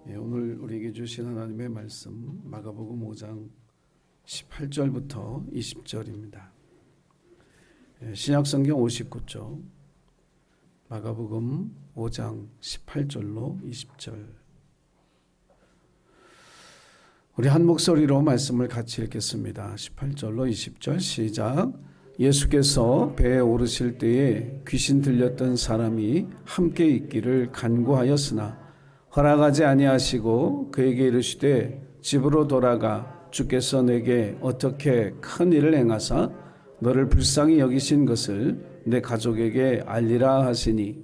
오늘 우리에게 주신 하나님의 말씀 마가복음 5장 18절부터 20절입니다. 신약성경 59쪽 마가복음 5장 18절로 20절. 우리 한 목소리로 말씀을 같이 읽겠습니다. 18절로 20절 시작. 예수께서 배에 오르실 때에 귀신 들렸던 사람이 함께 있기를 간구하였으나 허락하지 아니하시고 그에게 이르시되 집으로 돌아가 주께서 내게 어떻게 큰 일을 행하사 너를 불쌍히 여기신 것을 내 가족에게 알리라 하시니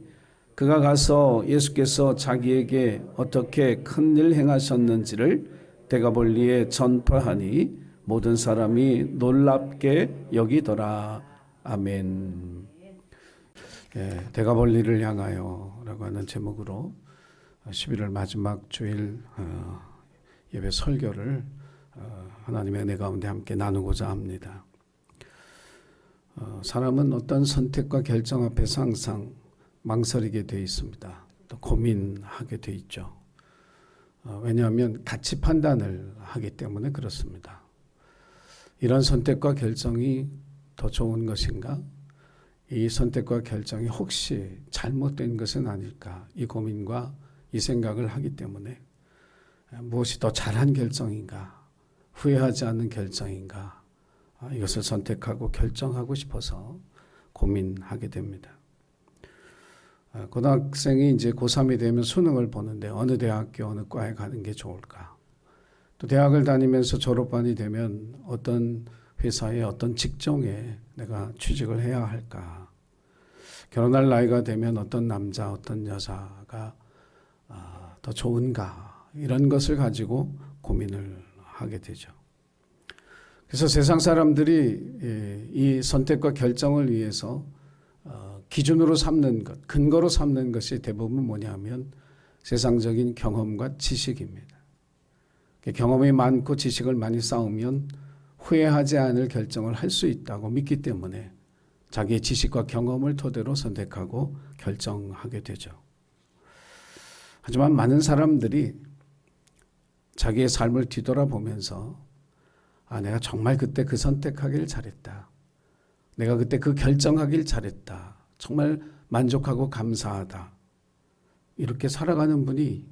그가 가서 예수께서 자기에게 어떻게 큰 일 행하셨는지를 데가볼리에 전파하니 모든 사람이 놀랍게 여기더라. 아멘. 데가볼리를 향하여 라고 하는 제목으로 11월 마지막 주일 예배 설교를 하나님의 은혜 가운데 함께 나누고자 합니다. 사람은 어떤 선택과 결정 앞에서 항상 망설이게 되어 있습니다. 또 고민하게 되어 있죠. 왜냐하면 가치 판단을 하기 때문에 그렇습니다. 이런 선택과 결정이 더 좋은 것인가? 이 선택과 결정이 혹시 잘못된 것은 아닐까? 이 고민과 이 생각을 하기 때문에 무엇이 더 잘한 결정인가? 후회하지 않는 결정인가? 이것을 선택하고 결정하고 싶어서 고민하게 됩니다. 고등학생이 이제 고3이 되면 수능을 보는데 어느 대학교, 어느 과에 가는 게 좋을까? 또 대학을 다니면서 졸업반이 되면 어떤 회사에 어떤 직종에 내가 취직을 해야 할까? 결혼할 나이가 되면 어떤 남자, 어떤 여자가 더 좋은가? 이런 것을 가지고 고민을 하게 되죠. 그래서 세상 사람들이 이 선택과 결정을 위해서 기준으로 삼는 것, 근거로 삼는 것이 대부분 뭐냐면 세상적인 경험과 지식입니다. 경험이 많고 지식을 많이 쌓으면 후회하지 않을 결정을 할 수 있다고 믿기 때문에 자기의 지식과 경험을 토대로 선택하고 결정하게 되죠. 하지만 많은 사람들이 자기의 삶을 뒤돌아보면서 내가 정말 그때 그 선택하길 잘했다. 내가 그때 그 결정하길 잘했다. 정말 만족하고 감사하다. 이렇게 살아가는 분이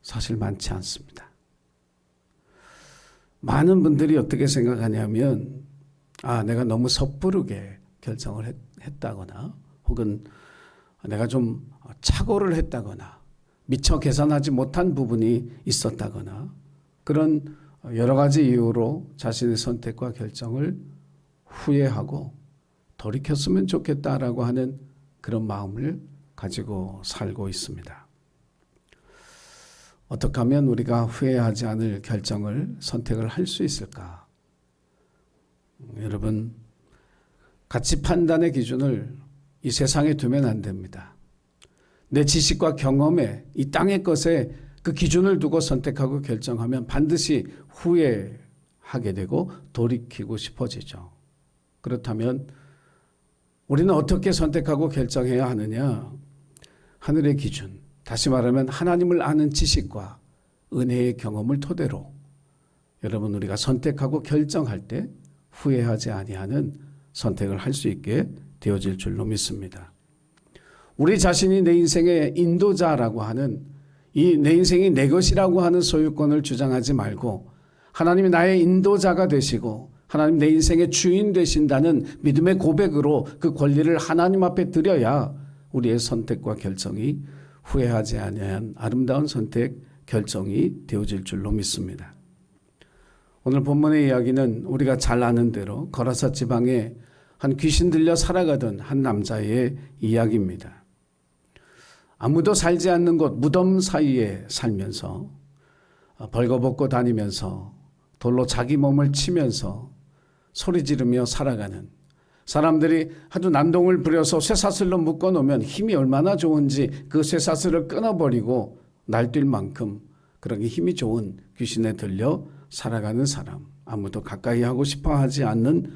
사실 많지 않습니다. 많은 분들이 어떻게 생각하냐면 내가 너무 섣부르게 결정을 했다거나 혹은 내가 좀 착오를 했다거나 미처 계산하지 못한 부분이 있었다거나 그런 여러 가지 이유로 자신의 선택과 결정을 후회하고 돌이켰으면 좋겠다라고 하는 그런 마음을 가지고 살고 있습니다. 어떻게 하면 우리가 후회하지 않을 결정을 선택을 할 수 있을까? 여러분, 가치 판단의 기준을 이 세상에 두면 안 됩니다. 내 지식과 경험에 이 땅의 것에 그 기준을 두고 선택하고 결정하면 반드시 후회하게 되고 돌이키고 싶어지죠. 그렇다면 우리는 어떻게 선택하고 결정해야 하느냐? 하늘의 기준, 다시 말하면 하나님을 아는 지식과 은혜의 경험을 토대로 여러분 우리가 선택하고 결정할 때 후회하지 아니하는 선택을 할 수 있게 되어질 줄로 믿습니다. 우리 자신이 내 인생의 인도자라고 하는 이 내 인생이 내 것이라고 하는 소유권을 주장하지 말고 하나님이 나의 인도자가 되시고 하나님 내 인생의 주인 되신다는 믿음의 고백으로 그 권리를 하나님 앞에 드려야 우리의 선택과 결정이 후회하지 아니한 아름다운 선택, 결정이 되어질 줄로 믿습니다. 오늘 본문의 이야기는 우리가 잘 아는 대로 거라사 지방에 한 귀신 들려 살아가던 한 남자의 이야기입니다. 아무도 살지 않는 곳 무덤 사이에 살면서 벌거벗고 다니면서 돌로 자기 몸을 치면서 소리 지르며 살아가는 사람들이 하도 난동을 부려서 쇠사슬로 묶어놓으면 힘이 얼마나 좋은지 그 쇠사슬을 끊어버리고 날뛸 만큼 그렇게 힘이 좋은 귀신에 들려 살아가는 사람, 아무도 가까이 하고 싶어 하지 않는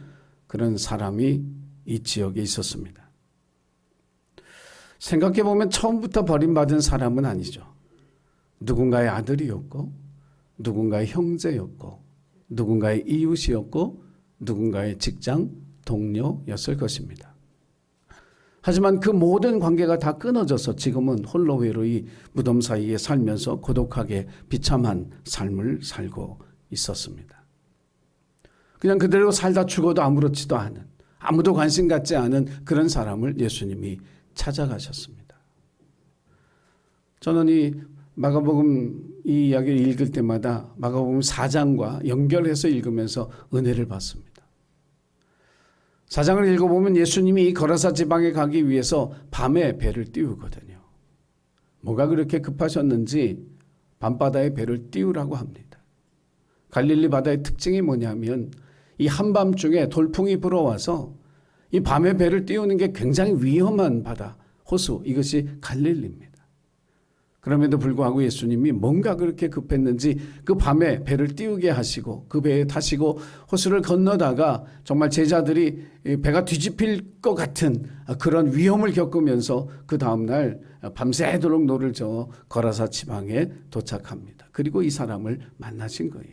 그런 사람이 이 지역에 있었습니다. 생각해보면 처음부터 버림받은 사람은 아니죠. 누군가의 아들이었고 누군가의 형제였고 누군가의 이웃이었고 누군가의 직장 동료였을 것입니다. 하지만 그 모든 관계가 다 끊어져서 지금은 홀로 외로이 무덤 사이에 살면서 고독하게 비참한 삶을 살고 있었습니다. 그냥 그대로 살다 죽어도 아무렇지도 않은, 아무도 관심 갖지 않은 그런 사람을 예수님이 찾아가셨습니다. 저는 이 마가복음 이 이야기를 읽을 때마다 마가복음 4장과 연결해서 읽으면서 은혜를 받습니다. 4장을 읽어보면 예수님이 이 거라사 지방에 가기 위해서 밤에 배를 띄우거든요. 뭐가 그렇게 급하셨는지 밤바다에 배를 띄우라고 합니다. 갈릴리 바다의 특징이 뭐냐면 이 한밤중에 돌풍이 불어와서 이 밤에 배를 띄우는 게 굉장히 위험한 바다, 호수, 이것이 갈릴리입니다. 그럼에도 불구하고 예수님이 뭔가 그렇게 급했는지 그 밤에 배를 띄우게 하시고 그 배에 타시고 호수를 건너다가 정말 제자들이 배가 뒤집힐 것 같은 그런 위험을 겪으면서 그 다음날 밤새도록 노를 저어 거라사 지방에 도착합니다. 그리고 이 사람을 만나신 거예요.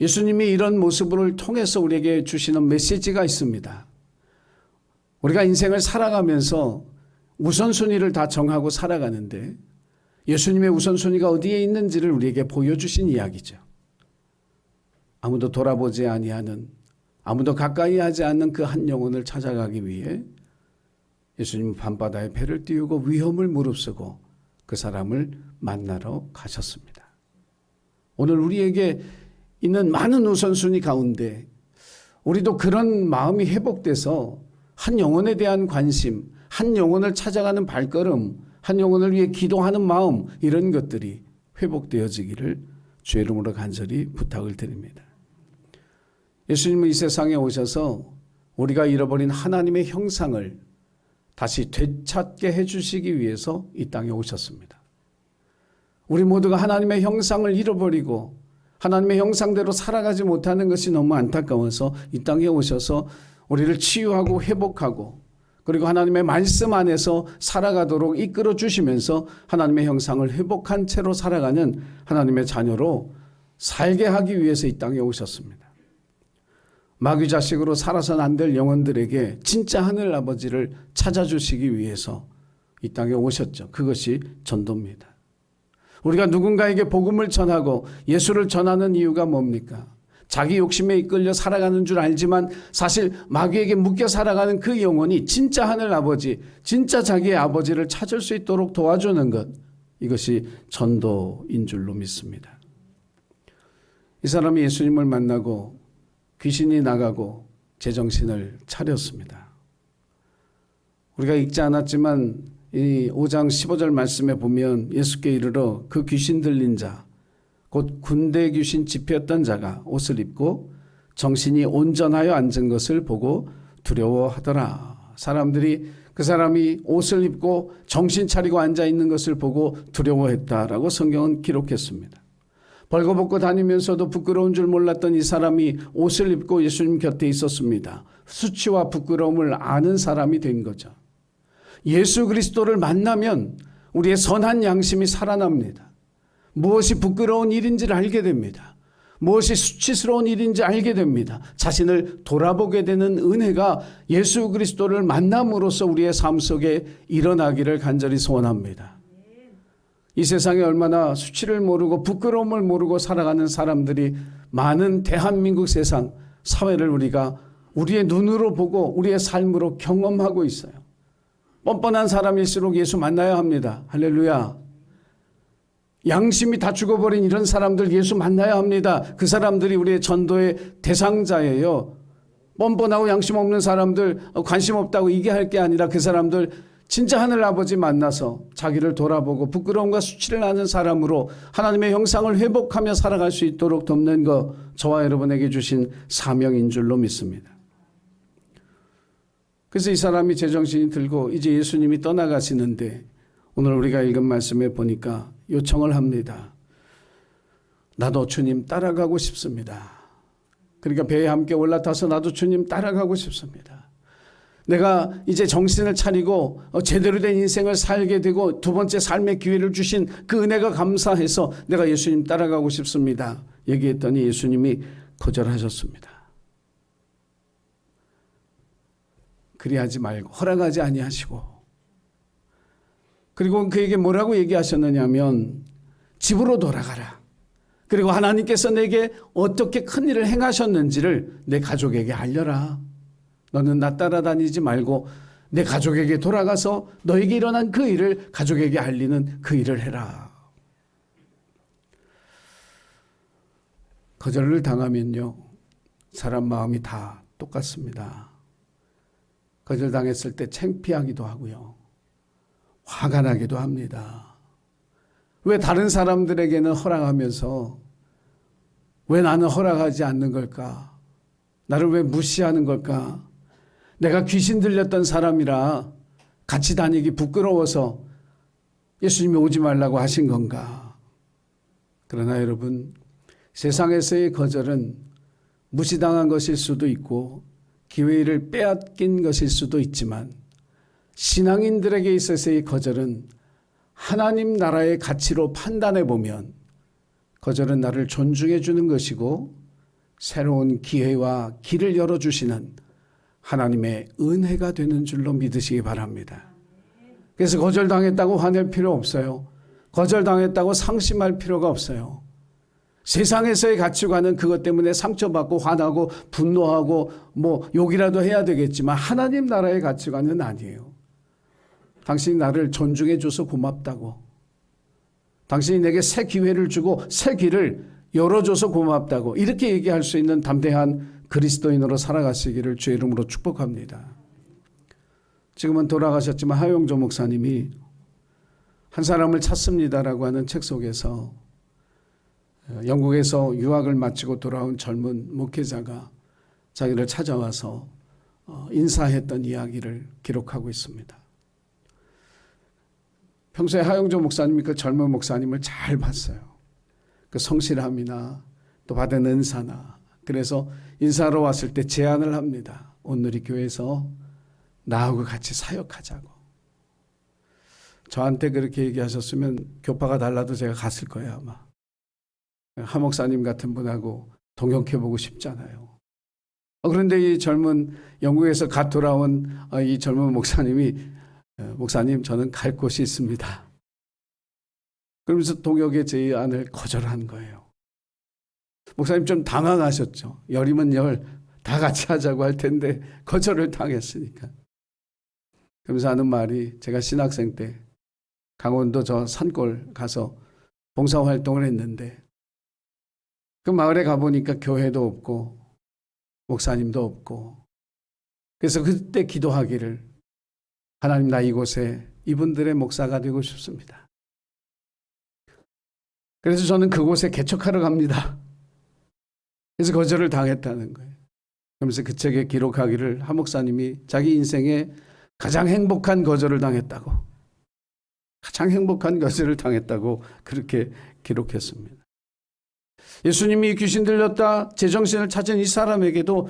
예수님이 이런 모습을 통해서 우리에게 주시는 메시지가 있습니다. 우리가 인생을 살아가면서 우선순위를 다 정하고 살아가는데 예수님의 우선순위가 어디에 있는지를 우리에게 보여주신 이야기죠. 아무도 돌아보지 아니하는, 아무도 가까이 하지 않는 그 한 영혼을 찾아가기 위해 예수님은 밤바다에 배를 띄우고 위험을 무릅쓰고 그 사람을 만나러 가셨습니다. 오늘 우리에게 있는 많은 우선순위 가운데 우리도 그런 마음이 회복돼서 한 영혼에 대한 관심, 한 영혼을 찾아가는 발걸음, 한 영혼을 위해 기도하는 마음, 이런 것들이 회복되어지기를 주의 이름으로 간절히 부탁을 드립니다. 예수님은 이 세상에 오셔서 우리가 잃어버린 하나님의 형상을 다시 되찾게 해주시기 위해서 이 땅에 오셨습니다. 우리 모두가 하나님의 형상을 잃어버리고 하나님의 형상대로 살아가지 못하는 것이 너무 안타까워서 이 땅에 오셔서 우리를 치유하고 회복하고 그리고 하나님의 말씀 안에서 살아가도록 이끌어 주시면서 하나님의 형상을 회복한 채로 살아가는 하나님의 자녀로 살게 하기 위해서 이 땅에 오셨습니다. 마귀 자식으로 살아서는 안 될 영혼들에게 진짜 하늘 아버지를 찾아주시기 위해서 이 땅에 오셨죠. 그것이 전도입니다. 우리가 누군가에게 복음을 전하고 예수를 전하는 이유가 뭡니까? 자기 욕심에 이끌려 살아가는 줄 알지만 사실 마귀에게 묶여 살아가는 그 영혼이 진짜 하늘 아버지, 진짜 자기의 아버지를 찾을 수 있도록 도와주는 것, 이것이 전도인 줄로 믿습니다. 이 사람이 예수님을 만나고 귀신이 나가고 제정신을 차렸습니다. 우리가 읽지 않았지만 이 5장 15절 말씀에 보면 예수께 이르러 그 귀신 들린 자 곧 군대 귀신 집혔던 자가 옷을 입고 정신이 온전하여 앉은 것을 보고 두려워하더라. 사람들이 그 사람이 옷을 입고 정신 차리고 앉아 있는 것을 보고 두려워했다라고 성경은 기록했습니다. 벌거벗고 다니면서도 부끄러운 줄 몰랐던 이 사람이 옷을 입고 예수님 곁에 있었습니다. 수치와 부끄러움을 아는 사람이 된 거죠. 예수 그리스도를 만나면 우리의 선한 양심이 살아납니다. 무엇이 부끄러운 일인지를 알게 됩니다. 무엇이 수치스러운 일인지 알게 됩니다. 자신을 돌아보게 되는 은혜가 예수 그리스도를 만남으로써 우리의 삶 속에 일어나기를 간절히 소원합니다. 이 세상에 얼마나 수치를 모르고 부끄러움을 모르고 살아가는 사람들이 많은 대한민국 세상 사회를 우리가 우리의 눈으로 보고 우리의 삶으로 경험하고 있어요. 뻔뻔한 사람일수록 예수 만나야 합니다. 할렐루야. 양심이 다 죽어버린 이런 사람들 예수 만나야 합니다. 그 사람들이 우리의 전도의 대상자예요. 뻔뻔하고 양심 없는 사람들 관심 없다고 이게 할 게 아니라 그 사람들 진짜 하늘 아버지 만나서 자기를 돌아보고 부끄러움과 수치를 아는 사람으로 하나님의 형상을 회복하며 살아갈 수 있도록 돕는 것, 저와 여러분에게 주신 사명인 줄로 믿습니다. 그래서 이 사람이 제정신이 들고 이제 예수님이 떠나가시는데 오늘 우리가 읽은 말씀에 보니까 요청을 합니다. 나도 주님 따라가고 싶습니다. 그러니까 배에 함께 올라타서 나도 주님 따라가고 싶습니다. 내가 이제 정신을 차리고 제대로 된 인생을 살게 되고 두 번째 삶의 기회를 주신 그 은혜가 감사해서 내가 예수님 따라가고 싶습니다. 얘기했더니 예수님이 거절하셨습니다. 그리하지 말고 허락하지 아니하시고, 그리고 그에게 뭐라고 얘기하셨느냐면 집으로 돌아가라. 그리고 하나님께서 내게 어떻게 큰 일을 행하셨는지를 내 가족에게 알려라. 너는 나 따라다니지 말고 내 가족에게 돌아가서 너에게 일어난 그 일을 가족에게 알리는 그 일을 해라. 거절을 당하면요, 사람 마음이 다 똑같습니다. 거절당했을 때 창피하기도 하고요, 화가 나기도 합니다. 왜 다른 사람들에게는 허락하면서 왜 나는 허락하지 않는 걸까? 나를 왜 무시하는 걸까? 내가 귀신 들렸던 사람이라 같이 다니기 부끄러워서 예수님이 오지 말라고 하신 건가? 그러나 여러분, 세상에서의 거절은 무시당한 것일 수도 있고 기회를 빼앗긴 것일 수도 있지만, 신앙인들에게 있어서의 거절은 하나님 나라의 가치로 판단해 보면 거절은 나를 존중해 주는 것이고 새로운 기회와 길을 열어주시는 하나님의 은혜가 되는 줄로 믿으시기 바랍니다. 그래서 거절당했다고 화낼 필요 없어요. 거절당했다고 상심할 필요가 없어요. 세상에서의 가치관은 그것 때문에 상처받고 화나고 분노하고 욕이라도 해야 되겠지만 하나님 나라의 가치관은 아니에요. 당신이 나를 존중해 줘서 고맙다고, 당신이 내게 새 기회를 주고 새 길을 열어줘서 고맙다고, 이렇게 얘기할 수 있는 담대한 그리스도인으로 살아가시기를 주의 이름으로 축복합니다. 지금은 돌아가셨지만 하용조 목사님이 한 사람을 찾습니다라고 하는 책 속에서 영국에서 유학을 마치고 돌아온 젊은 목회자가 자기를 찾아와서 인사했던 이야기를 기록하고 있습니다. 평소에 하용조 목사님이 그 젊은 목사님을 잘 봤어요. 그 성실함이나 또 받은 은사나. 그래서 인사하러 왔을 때 제안을 합니다. 오늘이 교회에서 나하고 같이 사역하자고. 저한테 그렇게 얘기하셨으면 교파가 달라도 제가 갔을 거예요, 아마. 하 목사님 같은 분하고 동역해보고 싶잖아요. 그런데 이 젊은 영국에서 갓 돌아온 이 젊은 목사님이 목사님, 저는 갈 곳이 있습니다. 그러면서 동역의 제안을 거절한 거예요. 목사님 좀 당황하셨죠. 열이면 열, 다 같이 하자고 할 텐데 거절을 당했으니까. 그러면서 하는 말이, 제가 신학생 때 강원도 저 산골 가서 봉사활동을 했는데 그 마을에 가보니까 교회도 없고 목사님도 없고, 그래서 그때 기도하기를, 하나님, 나 이곳에 이분들의 목사가 되고 싶습니다. 그래서 저는 그곳에 개척하러 갑니다. 그래서 거절을 당했다는 거예요. 그러면서 그 책에 기록하기를, 하 목사님이 자기 인생에 가장 행복한 거절을 당했다고, 가장 행복한 거절을 당했다고 그렇게 기록했습니다. 예수님이 귀신 들렸다 제정신을 찾은 이 사람에게도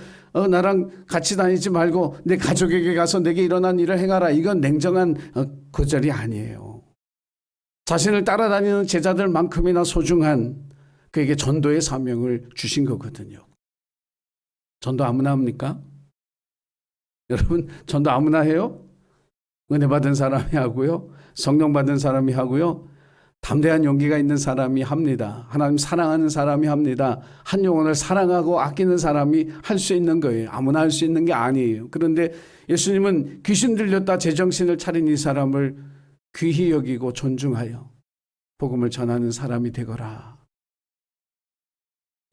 나랑 같이 다니지 말고 내 가족에게 가서 내게 일어난 일을 행하라, 이건 냉정한 거절이 아니에요. 자신을 따라다니는 제자들만큼이나 소중한 그에게 전도의 사명을 주신 거거든요. 전도 아무나 합니까? 여러분, 전도 아무나 해요? 은혜 받은 사람이 하고요, 성령 받은 사람이 하고요, 담대한 용기가 있는 사람이 합니다. 하나님 사랑하는 사람이 합니다. 한 영혼을 사랑하고 아끼는 사람이 할 수 있는 거예요. 아무나 할 수 있는 게 아니에요. 그런데 예수님은 귀신 들렸다 제정신을 차린 이 사람을 귀히 여기고 존중하여 복음을 전하는 사람이 되거라.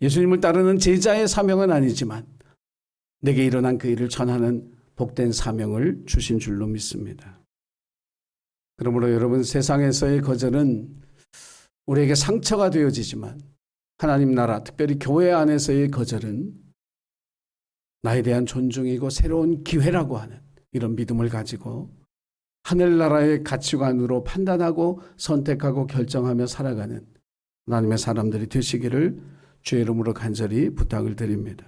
예수님을 따르는 제자의 사명은 아니지만 내게 일어난 그 일을 전하는 복된 사명을 주신 줄로 믿습니다. 그러므로 여러분, 세상에서의 거절은 우리에게 상처가 되어지지만 하나님 나라, 특별히 교회 안에서의 거절은 나에 대한 존중이고 새로운 기회라고 하는 이런 믿음을 가지고 하늘나라의 가치관으로 판단하고 선택하고 결정하며 살아가는 하나님의 사람들이 되시기를 주의 이름으로 간절히 부탁을 드립니다.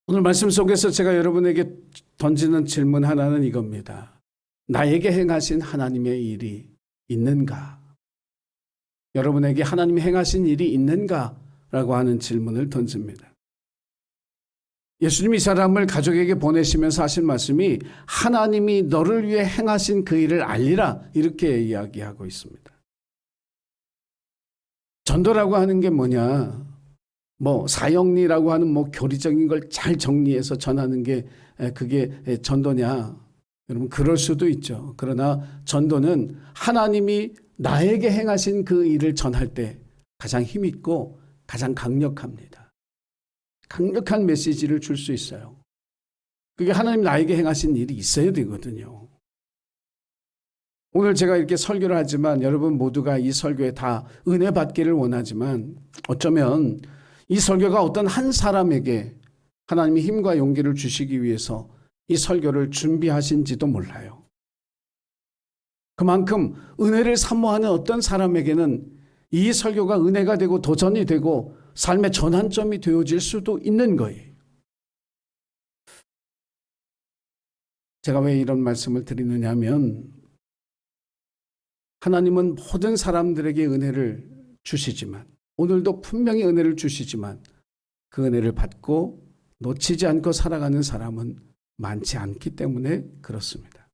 오늘 말씀 속에서 제가 여러분에게 던지는 질문 하나는 이겁니다. 나에게 행하신 하나님의 일이 있는가? 여러분에게 하나님이 행하신 일이 있는가? 라고 하는 질문을 던집니다. 예수님이 이 사람을 가족에게 보내시면서 하신 말씀이 하나님이 너를 위해 행하신 그 일을 알리라, 이렇게 이야기하고 있습니다. 전도라고 하는 게 뭐냐? 사형리라고 하는 교리적인 걸 잘 정리해서 전하는 게 그게 전도냐? 여러분, 그럴 수도 있죠. 그러나 전도는 하나님이 나에게 행하신 그 일을 전할 때 가장 힘있고 가장 강력합니다. 강력한 메시지를 줄 수 있어요. 그게 하나님 나에게 행하신 일이 있어야 되거든요. 오늘 제가 이렇게 설교를 하지만 여러분 모두가 이 설교에 다 은혜 받기를 원하지만 어쩌면 이 설교가 어떤 한 사람에게 하나님이 힘과 용기를 주시기 위해서 이 설교를 준비하신지도 몰라요. 그만큼 은혜를 사모하는 어떤 사람에게는 이 설교가 은혜가 되고 도전이 되고 삶의 전환점이 되어질 수도 있는 거예요. 제가 왜 이런 말씀을 드리느냐 하면 하나님은 모든 사람들에게 은혜를 주시지만 오늘도 분명히 은혜를 주시지만 그 은혜를 받고 놓치지 않고 살아가는 사람은 많지 않기 때문에 그렇습니다.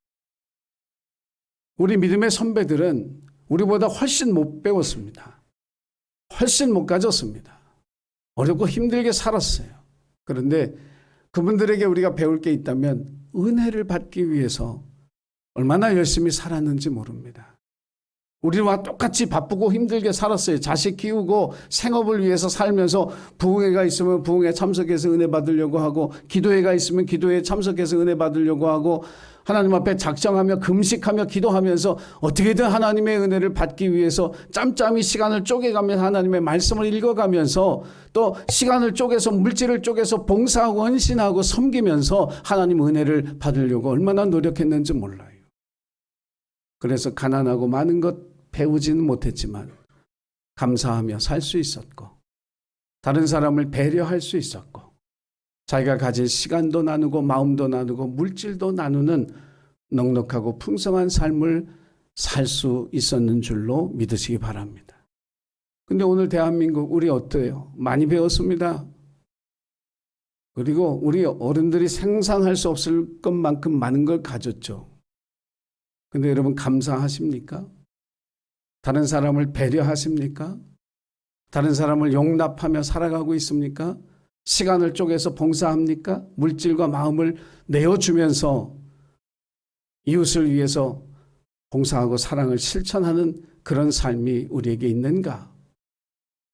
우리 믿음의 선배들은 우리보다 훨씬 못 배웠습니다. 훨씬 못 가졌습니다. 어렵고 힘들게 살았어요. 그런데 그분들에게 우리가 배울 게 있다면 은혜를 받기 위해서 얼마나 열심히 살았는지 모릅니다. 우리와 똑같이 바쁘고 힘들게 살았어요. 자식 키우고 생업을 위해서 살면서 부흥회가 있으면 부흥회 참석해서 은혜 받으려고 하고 기도회가 있으면 기도회에 참석해서 은혜 받으려고 하고 하나님 앞에 작정하며 금식하며 기도하면서 어떻게든 하나님의 은혜를 받기 위해서 짬짬이 시간을 쪼개가면서 하나님의 말씀을 읽어가면서 또 시간을 쪼개서 물질을 쪼개서 봉사하고 헌신하고 섬기면서 하나님 은혜를 받으려고 얼마나 노력했는지 몰라요. 그래서 가난하고 많은 것 배우지는 못했지만 감사하며 살 수 있었고 다른 사람을 배려할 수 있었고 자기가 가진 시간도 나누고 마음도 나누고 물질도 나누는 넉넉하고 풍성한 삶을 살 수 있었는 줄로 믿으시기 바랍니다. 근데 오늘 대한민국 우리 어때요? 많이 배웠습니다. 그리고 우리 어른들이 상상할 수 없을 것만큼 많은 걸 가졌죠. 근데 여러분 감사하십니까? 다른 사람을 배려하십니까? 다른 사람을 용납하며 살아가고 있습니까? 시간을 쪼개서 봉사합니까? 물질과 마음을 내어주면서 이웃을 위해서 봉사하고 사랑을 실천하는 그런 삶이 우리에게 있는가?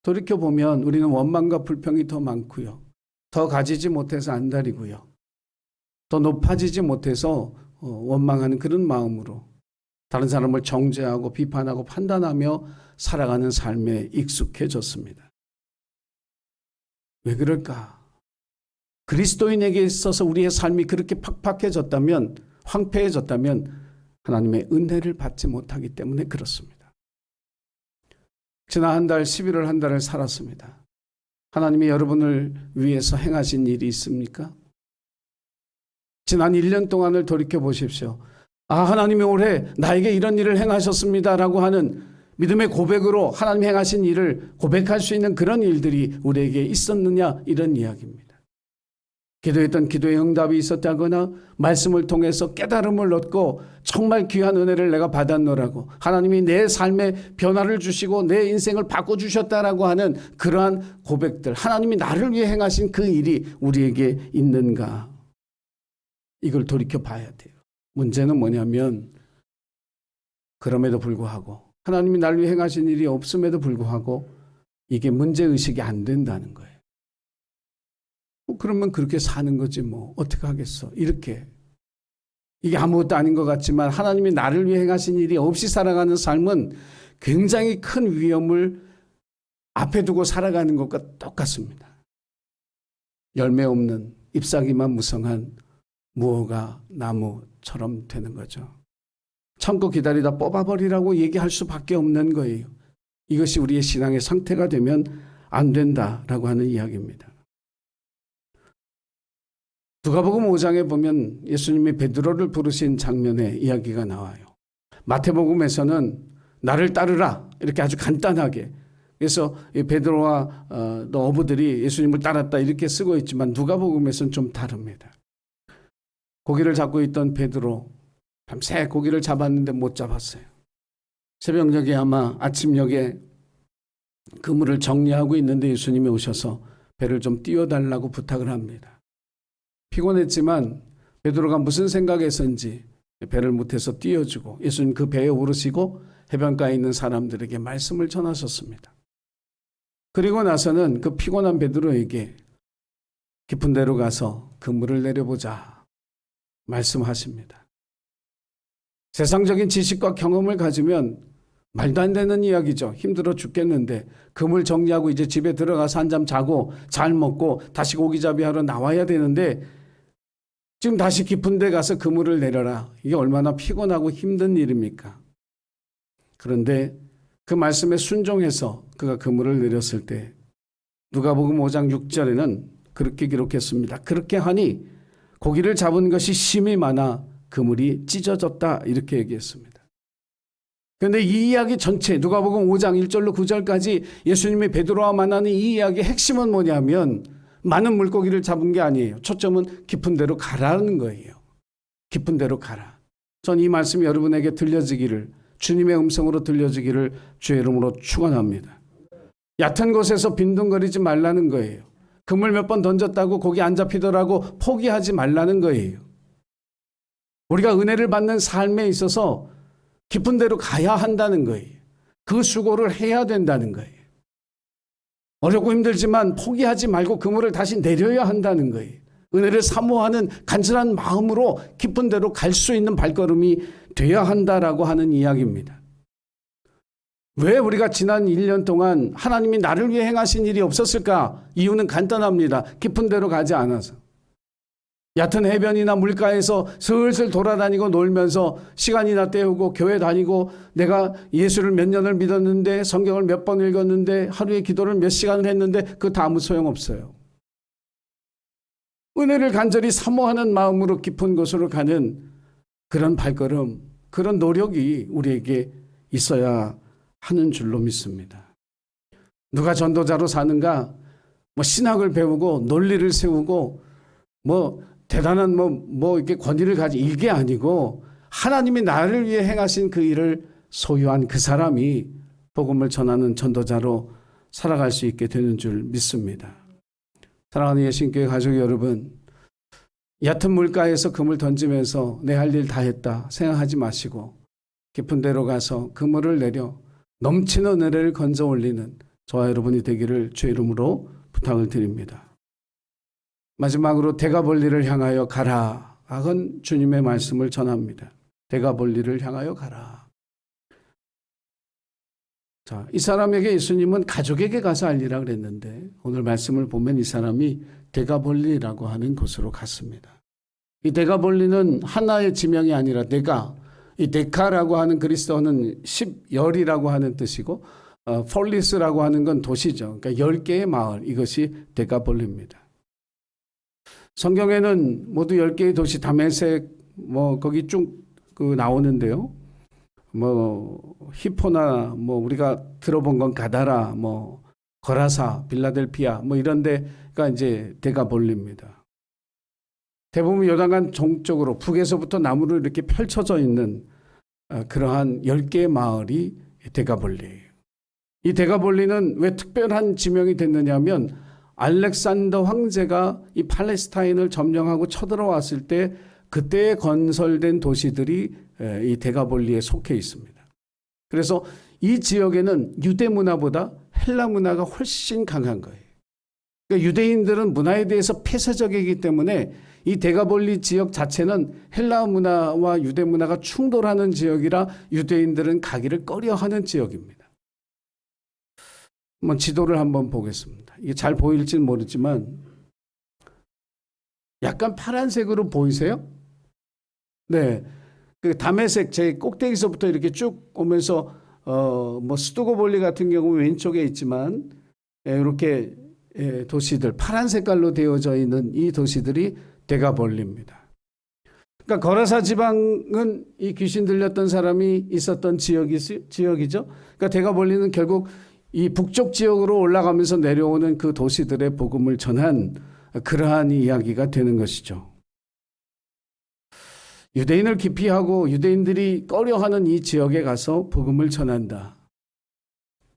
돌이켜보면 우리는 원망과 불평이 더 많고요. 더 가지지 못해서 안달이고요. 더 높아지지 못해서 원망하는 그런 마음으로 다른 사람을 정죄하고 비판하고 판단하며 살아가는 삶에 익숙해졌습니다. 왜 그럴까? 그리스도인에게 있어서 우리의 삶이 그렇게 팍팍해졌다면, 황폐해졌다면 하나님의 은혜를 받지 못하기 때문에 그렇습니다. 지난 한 달, 11월 한 달을 살았습니다. 하나님이 여러분을 위해서 행하신 일이 있습니까? 지난 1년 동안을 돌이켜 보십시오. 하나님이 올해 나에게 이런 일을 행하셨습니다라고 하는 믿음의 고백으로 하나님 행하신 일을 고백할 수 있는 그런 일들이 우리에게 있었느냐, 이런 이야기입니다. 기도했던 기도의 응답이 있었다거나 말씀을 통해서 깨달음을 얻고 정말 귀한 은혜를 내가 받았노라고 하나님이 내 삶에 변화를 주시고 내 인생을 바꿔주셨다라고 하는 그러한 고백들, 하나님이 나를 위해 행하신 그 일이 우리에게 있는가, 이걸 돌이켜 봐야 돼요. 문제는 뭐냐면 그럼에도 불구하고 하나님이 나를 위해 행하신 일이 없음에도 불구하고 이게 문제의식이 안 된다는 거예요. 그러면 그렇게 사는 거지 어떻게 하겠어. 이게 아무것도 아닌 것 같지만 하나님이 나를 위해 행하신 일이 없이 살아가는 삶은 굉장히 큰 위험을 앞에 두고 살아가는 것과 똑같습니다. 열매 없는 잎사귀만 무성한 무화과 나무처럼 되는 거죠. 참고 기다리다 뽑아버리라고 얘기할 수밖에 없는 거예요. 이것이 우리의 신앙의 상태가 되면 안 된다라고 하는 이야기입니다. 누가복음 5장에 보면 예수님이 베드로를 부르신 장면의 이야기가 나와요. 마태복음에서는 나를 따르라 이렇게 아주 간단하게, 그래서 베드로와 어부들이 예수님을 따랐다 이렇게 쓰고 있지만 누가복음에서는 좀 다릅니다. 고기를 잡고 있던 베드로 밤새 고기를 잡았는데 못 잡았어요. 새벽녘에 아마 아침녘에 그물을 정리하고 있는데 예수님이 오셔서 배를 좀 띄워달라고 부탁을 합니다. 피곤했지만 베드로가 무슨 생각에서인지 배를 못해서 띄워주고 예수님 그 배에 오르시고 해변가에 있는 사람들에게 말씀을 전하셨습니다. 그리고 나서는 그 피곤한 베드로에게 깊은 데로 가서 그물을 내려보자 말씀하십니다. 세상적인 지식과 경험을 가지면 말도 안 되는 이야기죠. 힘들어 죽겠는데 그물 정리하고 이제 집에 들어가서 한잠 자고 잘 먹고 다시 고기잡이 하러 나와야 되는데 지금 다시 깊은 데 가서 그물을 내려라. 이게 얼마나 피곤하고 힘든 일입니까? 그런데 그 말씀에 순종해서 그가 그물을 내렸을 때 누가복음 5장 6절에는 그렇게 기록했습니다. 그렇게 하니 고기를 잡은 것이 심히 많아 그물이 찢어졌다 이렇게 얘기했습니다. 그런데 이 이야기 전체 누가복음 5장 1절로 9절까지 예수님이 베드로와 만나는 이 이야기의 핵심은 뭐냐면 많은 물고기를 잡은 게 아니에요. 초점은 깊은 데로 가라는 거예요. 깊은 데로 가라. 전 이 말씀이 여러분에게 들려지기를, 주님의 음성으로 들려지기를 주의 이름으로 축원합니다. 얕은 곳에서 빈둥거리지 말라는 거예요. 그물 몇 번 던졌다고 거기 안 잡히더라고 포기하지 말라는 거예요. 우리가 은혜를 받는 삶에 있어서 깊은 데로 가야 한다는 거예요. 그 수고를 해야 된다는 거예요. 어렵고 힘들지만 포기하지 말고 그물을 다시 내려야 한다는 거예요. 은혜를 사모하는 간절한 마음으로 깊은 데로 갈 수 있는 발걸음이 돼야 한다라고 하는 이야기입니다. 왜 우리가 지난 1년 동안 하나님이 나를 위해 행하신 일이 없었을까? 이유는 간단합니다. 깊은 데로 가지 않아서. 얕은 해변이나 물가에서 슬슬 돌아다니고 놀면서 시간이나 때우고 교회 다니고 내가 예수를 몇 년을 믿었는데 성경을 몇 번 읽었는데 하루에 기도를 몇 시간을 했는데 그거 다 아무 소용없어요. 은혜를 간절히 사모하는 마음으로 깊은 곳으로 가는 그런 발걸음, 그런 노력이 우리에게 있어야 하는 줄로 믿습니다. 누가 전도자로 사는가? 신학을 배우고 논리를 세우고 대단한 이렇게 권위를 가지 이게 아니고 하나님이 나를 위해 행하신 그 일을 소유한 그 사람이 복음을 전하는 전도자로 살아갈 수 있게 되는 줄 믿습니다. 사랑하는 예신교회 가족 여러분, 얕은 물가에서 그물 던지면서 내 할 일 다 했다 생각하지 마시고 깊은 데로 가서 그물을 내려 넘치는 은혜를 건져 올리는 저와 여러분이 되기를 주의 이름으로 부탁을 드립니다. 마지막으로 대가볼리를 향하여 가라. 악은 주님의 말씀을 전합니다. 대가볼리를 향하여 가라. 자, 이 사람에게 예수님은 가족에게 가서 알리라 그랬는데 오늘 말씀을 보면 이 사람이 대가볼리라고 하는 곳으로 갔습니다. 이 대가볼리는 하나의 지명이 아니라 이 데카라고 하는 그리스어는 10열이라고 하는 뜻이고 폴리스라고 하는 건 도시죠. 그러니까 10개의 마을, 이것이 데카볼리입니다. 성경에는 모두 10개의 도시, 다메섹, 거기 쭉 나오는데요. 히포나, 우리가 들어본 건 가다라, 거라사, 빌라델피아, 이런 데가 이제 데가볼리입니다. 대부분 요단강 동쪽으로 북에서부터 남으로 이렇게 펼쳐져 있는 그러한 10개의 마을이 데가볼리예요. 이 데가볼리는 왜 특별한 지명이 됐느냐 하면 알렉산더 황제가 이 팔레스타인을 점령하고 쳐들어왔을 때 그때 건설된 도시들이 이 데가볼리에 속해 있습니다. 그래서 이 지역에는 유대 문화보다 헬라 문화가 훨씬 강한 거예요. 그러니까 유대인들은 문화에 대해서 폐쇄적이기 때문에 이 데가볼리 지역 자체는 헬라 문화와 유대 문화가 충돌하는 지역이라 유대인들은 가기를 꺼려하는 지역입니다. 지도를 한번 보겠습니다. 이게 잘 보일지는 모르지만 약간 파란색으로 보이세요? 네, 그 다메섹 제 꼭대기서부터 이렇게 쭉 오면서 스두고볼리 같은 경우는 왼쪽에 있지만 이렇게 도시들 파란 색깔로 되어져 있는 이 도시들이 데가볼리입니다. 그러니까 거라사 지방은 이 귀신 들렸던 사람이 있었던 지역이죠. 그러니까 데가볼리는 결국 이 북쪽 지역으로 올라가면서 내려오는 그 도시들의 복음을 전한 그러한 이야기가 되는 것이죠. 유대인을 기피하고 유대인들이 꺼려하는 이 지역에 가서 복음을 전한다.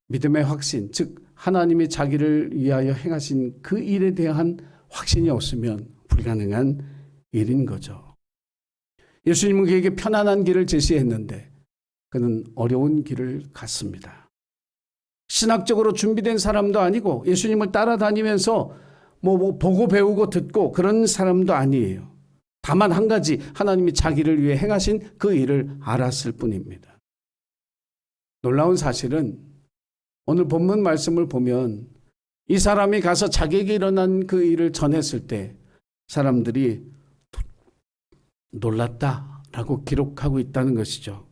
믿음의 확신, 즉 하나님이 자기를 위하여 행하신 그 일에 대한 확신이 없으면 불가능한 일인 거죠. 예수님은 그에게 편안한 길을 제시했는데 그는 어려운 길을 갔습니다. 신학적으로 준비된 사람도 아니고 예수님을 따라다니면서 보고 배우고 듣고 그런 사람도 아니에요. 다만 한 가지, 하나님이 자기를 위해 행하신 그 일을 알았을 뿐입니다. 놀라운 사실은 오늘 본문 말씀을 보면 이 사람이 가서 자기에게 일어난 그 일을 전했을 때 사람들이 놀랐다라고 기록하고 있다는 것이죠.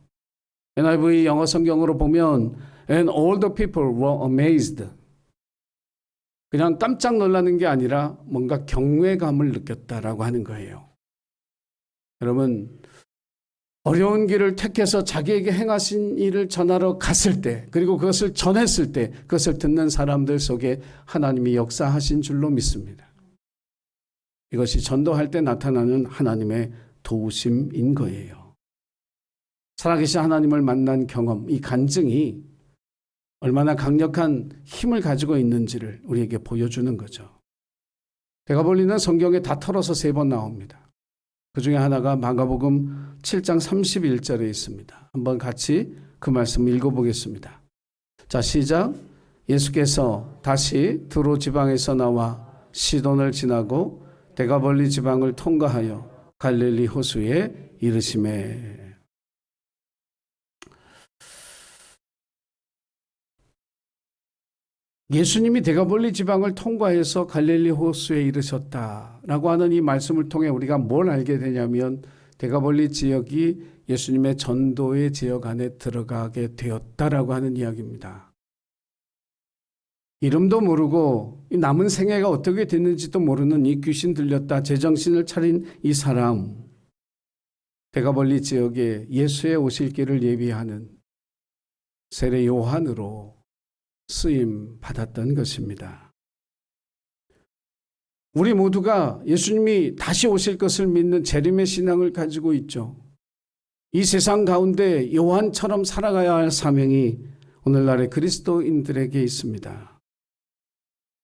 NIV 영어 성경으로 보면 And all the people were amazed. 그냥 깜짝 놀라는 게 아니라 뭔가 경외감을 느꼈다라고 하는 거예요. 여러분, 어려운 길을 택해서 자기에게 행하신 일을 전하러 갔을 때, 그리고 그것을 전했을 때 그것을 듣는 사람들 속에 하나님이 역사하신 줄로 믿습니다. 이것이 전도할 때 나타나는 하나님의 도우심인 거예요. 살아계신 하나님을 만난 경험, 이 간증이 얼마나 강력한 힘을 가지고 있는지를 우리에게 보여주는 거죠. 데가볼리는 성경에 다 털어서 3번 나옵니다. 그 중에 하나가 마가복음 7장 31절에 있습니다. 한번 같이 그 말씀 읽어보겠습니다. 자, 시작. 예수께서 다시 두로 지방에서 나와 시돈을 지나고 데가볼리 지방을 통과하여 갈릴리 호수에 이르시매. 예수님이 데가볼리 지방을 통과해서 갈릴리 호수에 이르셨다라고 하는 이 말씀을 통해 우리가 뭘 알게 되냐면 데가볼리 지역이 예수님의 전도의 지역 안에 들어가게 되었다라고 하는 이야기입니다. 이름도 모르고 남은 생애가 어떻게 됐는지도 모르는 이 귀신 들렸다 제정신을 차린 이 사람, 데가볼리 지역에 예수의 오실 길을 예비하는 세례 요한으로 쓰임 받았던 것입니다. 우리 모두가 예수님이 다시 오실 것을 믿는 재림의 신앙을 가지고 있죠. 이 세상 가운데 요한처럼 살아가야 할 사명이 오늘날의 그리스도인들에게 있습니다.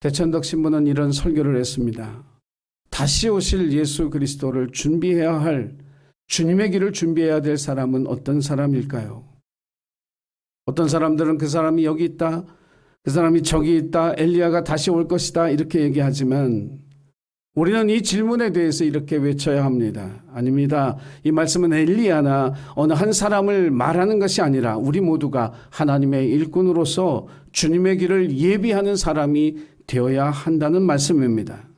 대천덕 신부는 이런 설교를 했습니다. 다시 오실 예수 그리스도를 준비해야 할, 주님의 길을 준비해야 될 사람은 어떤 사람일까요? 어떤 사람들은 그 사람이 여기 있다, 그 사람이 저기 있다, 엘리야가 다시 올 것이다 이렇게 얘기하지만 우리는 이 질문에 대해서 이렇게 외쳐야 합니다. 아닙니다. 이 말씀은 엘리야나 어느 한 사람을 말하는 것이 아니라 우리 모두가 하나님의 일꾼으로서 주님의 길을 예비하는 사람이 되어야 한다는 말씀입니다.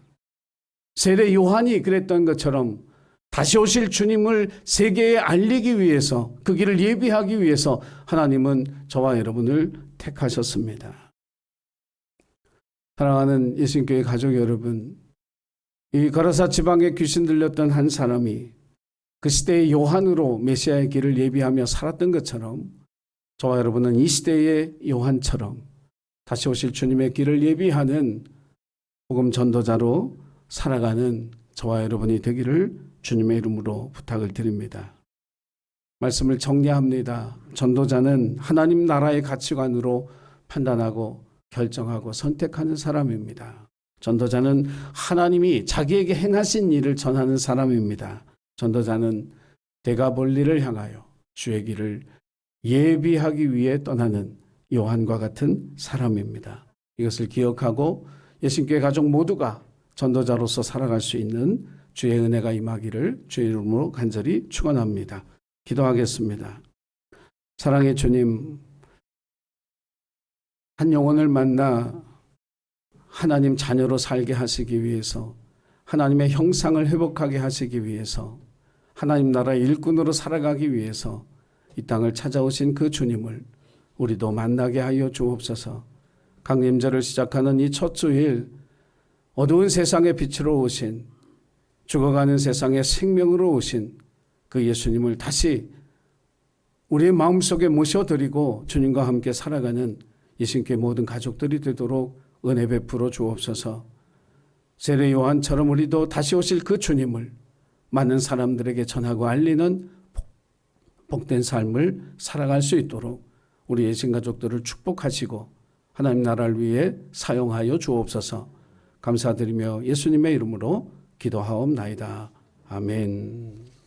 세례 요한이 그랬던 것처럼 다시 오실 주님을 세계에 알리기 위해서, 그 길을 예비하기 위해서 하나님은 저와 여러분을 택하셨습니다. 사랑하는 예수님교회 가족 여러분, 이 거라사 지방에 귀신 들렸던 한 사람이 그 시대의 요한으로 메시아의 길을 예비하며 살았던 것처럼 저와 여러분은 이 시대의 요한처럼 다시 오실 주님의 길을 예비하는 복음 전도자로 살아가는 저와 여러분이 되기를 주님의 이름으로 부탁을 드립니다. 말씀을 정리합니다. 전도자는 하나님 나라의 가치관으로 판단하고 결정하고 선택하는 사람입니다. 전도자는 하나님이 자기에게 행하신 일을 전하는 사람입니다. 전도자는 데가볼리를 향하여 주의 길을 예비하기 위해 떠나는 요한과 같은 사람입니다. 이것을 기억하고 예수님교회 가족 모두가 전도자로서 살아갈 수 있는 주의 은혜가 임하기를 주의 이름으로 간절히 축원합니다. 기도하겠습니다. 사랑의 주님, 한 영혼을 만나 하나님 자녀로 살게 하시기 위해서, 하나님의 형상을 회복하게 하시기 위해서, 하나님 나라의 일꾼으로 살아가기 위해서 이 땅을 찾아오신 그 주님을 우리도 만나게 하여 주옵소서. 강림절을 시작하는 이 첫 주일, 어두운 세상의 빛으로 오신 죽어가는 세상에 생명으로 오신 그 예수님을 다시 우리의 마음속에 모셔드리고 주님과 함께 살아가는 예수님께 모든 가족들이 되도록 은혜 베풀어 주옵소서. 세례 요한처럼 우리도 다시 오실 그 주님을 많은 사람들에게 전하고 알리는 복된 삶을 살아갈 수 있도록 우리 예신 가족들을 축복하시고 하나님 나라를 위해 사용하여 주옵소서. 감사드리며 예수님의 이름으로 기도하옵나이다. 아멘.